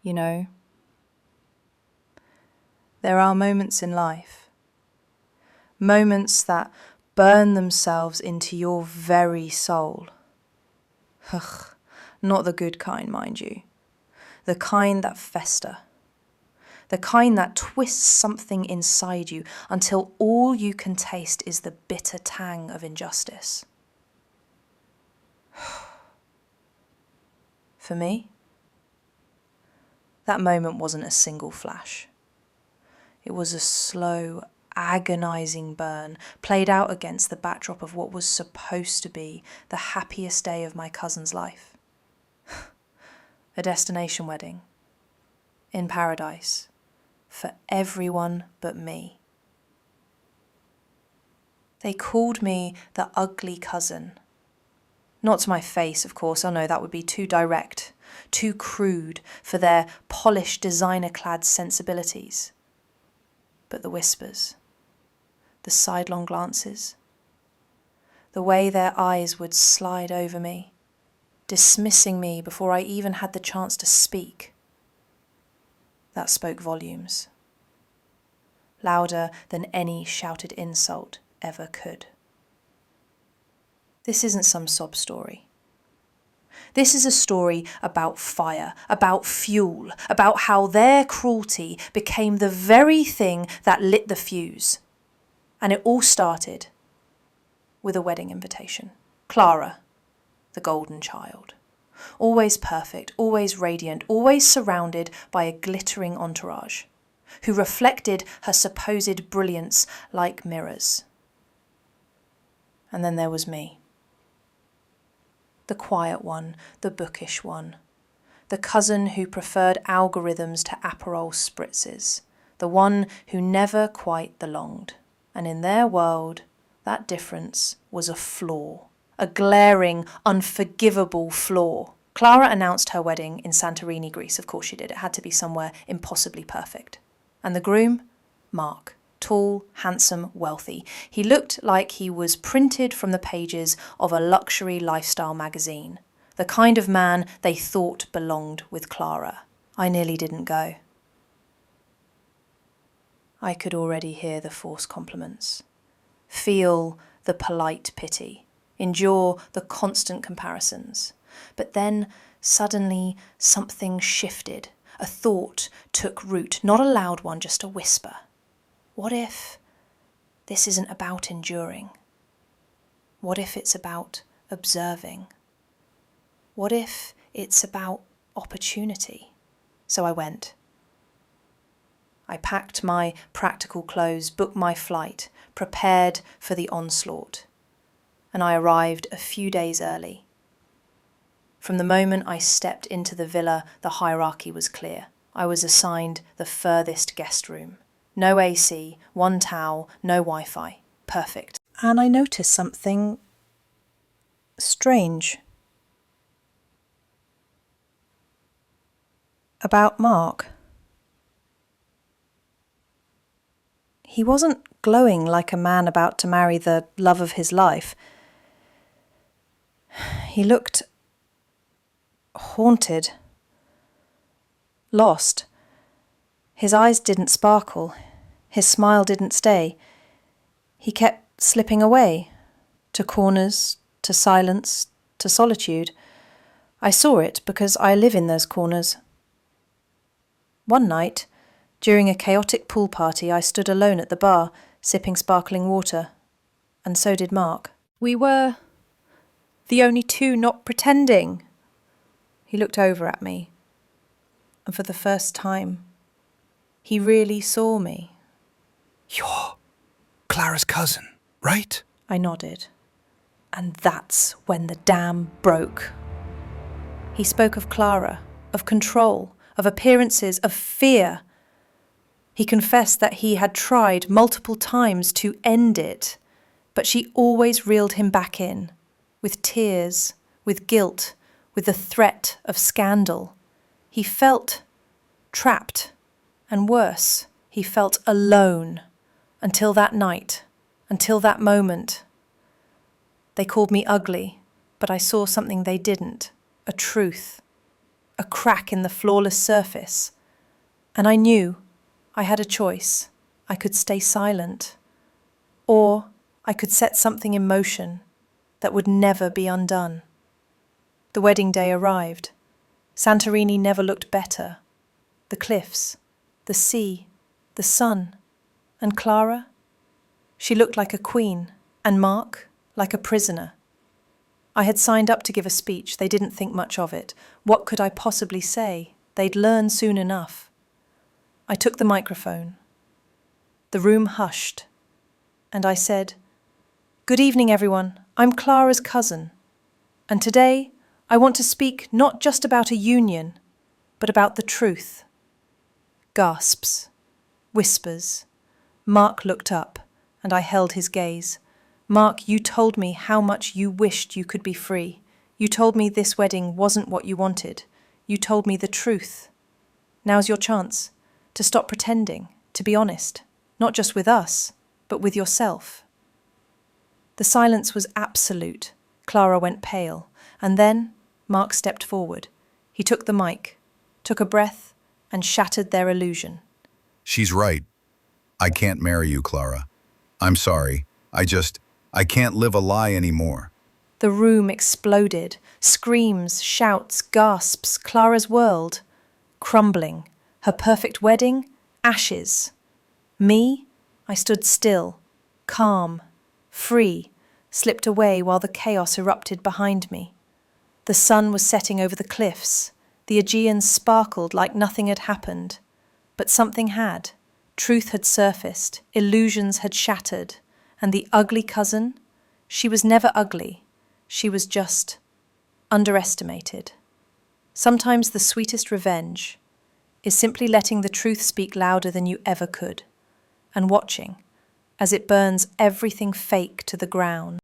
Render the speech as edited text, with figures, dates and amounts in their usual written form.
You know, there are moments in life, moments that burn themselves into your very soul. Ugh, not the good kind, mind you. The kind that fester. The kind that twists something inside you until all you can taste is the bitter tang of injustice. For me, that moment wasn't a single flash. It was a slow, agonizing burn played out against the backdrop of what was supposed to be the happiest day of my cousin's life. A destination wedding in paradise for everyone but me. They called me the ugly cousin. Not to my face, of course. Oh no, that would be too direct, too crude for their polished, designer-clad sensibilities. But the whispers, the sidelong glances, the way their eyes would slide over me, dismissing me before I even had the chance to speak, that spoke volumes, louder than any shouted insult ever could. This isn't some sob story. This is a story about fire, about fuel, about how their cruelty became the very thing that lit the fuse. And it all started with a wedding invitation. Clara, the golden child. Always perfect, always radiant, always surrounded by a glittering entourage, who reflected her supposed brilliance like mirrors. And then there was me. The quiet one, the bookish one, the cousin who preferred algorithms to Aperol spritzes, the one who never quite belonged. And in their world, that difference was a flaw, a glaring, unforgivable flaw. Clara announced her wedding in Santorini, Greece. Of course she did. It had to be somewhere impossibly perfect. And the groom? Mark. Tall, handsome, wealthy. He looked like he was printed from the pages of a luxury lifestyle magazine. The kind of man they thought belonged with Clara. I nearly didn't go. I could already hear the forced compliments, feel the polite pity, endure the constant comparisons. But then, suddenly, something shifted. A thought took root, not a loud one, just a whisper. What if this isn't about enduring? What if it's about observing? What if it's about opportunity? So I went. I packed my practical clothes, booked my flight, prepared for the onslaught, and I arrived a few days early. From the moment I stepped into the villa, the hierarchy was clear. I was assigned the furthest guest room. No AC, one towel, no Wi-Fi. Perfect. And I noticed something strange about Mark. He wasn't glowing like a man about to marry the love of his life. He looked haunted, lost. His eyes didn't sparkle. His smile didn't stay. He kept slipping away, to corners, to silence, to solitude. I saw it because I live in those corners. One night, during a chaotic pool party, I stood alone at the bar, sipping sparkling water. And so did Mark. We were the only two not pretending. He looked over at me, and for the first time, he really saw me. You're Clara's cousin, right? I nodded. And that's when the dam broke. He spoke of Clara, of control, of appearances, of fear. He confessed that he had tried multiple times to end it, but she always reeled him back in, with tears, with guilt, with the threat of scandal. He felt trapped, and worse, he felt alone, until that night, until that moment. They called me ugly, but I saw something they didn't, a truth. a crack in the flawless surface. And I knew I had a choice. I could stay silent, or I could set something in motion that would never be undone. The wedding day arrived. Santorini never looked better. The cliffs, the sea, the sun, and Clara? She looked like a queen, and Mark like a prisoner. I had signed up to give a speech. They didn't think much of it. What could I possibly say? They'd learn soon enough. I took the microphone. The room hushed, and I said, "Good evening, everyone. I'm Clara's cousin, and today I want to speak not just about a union, but about the truth." Gasps, whispers. Mark looked up, and I held his gaze. "Mark, you told me how much you wished you could be free. You told me this wedding wasn't what you wanted. You told me the truth. Now's your chance to stop pretending, to be honest, not just with us, but with yourself." The silence was absolute. Clara went pale, and then Mark stepped forward. He took the mic, took a breath, and shattered their illusion. She's right. I can't marry you, Clara. I'm sorry. I can't live a lie anymore. The room exploded. Screams, shouts, gasps. Clara's world crumbling. Her perfect wedding, ashes. Me, I stood still, calm, free, slipped away while the chaos erupted behind me. The sun was setting over the cliffs. The Aegean sparkled like nothing had happened. But something had. Truth had surfaced, illusions had shattered, and the ugly cousin, she was never ugly. She was just underestimated. Sometimes the sweetest revenge is simply letting the truth speak louder than you ever could, and watching as it burns everything fake to the ground.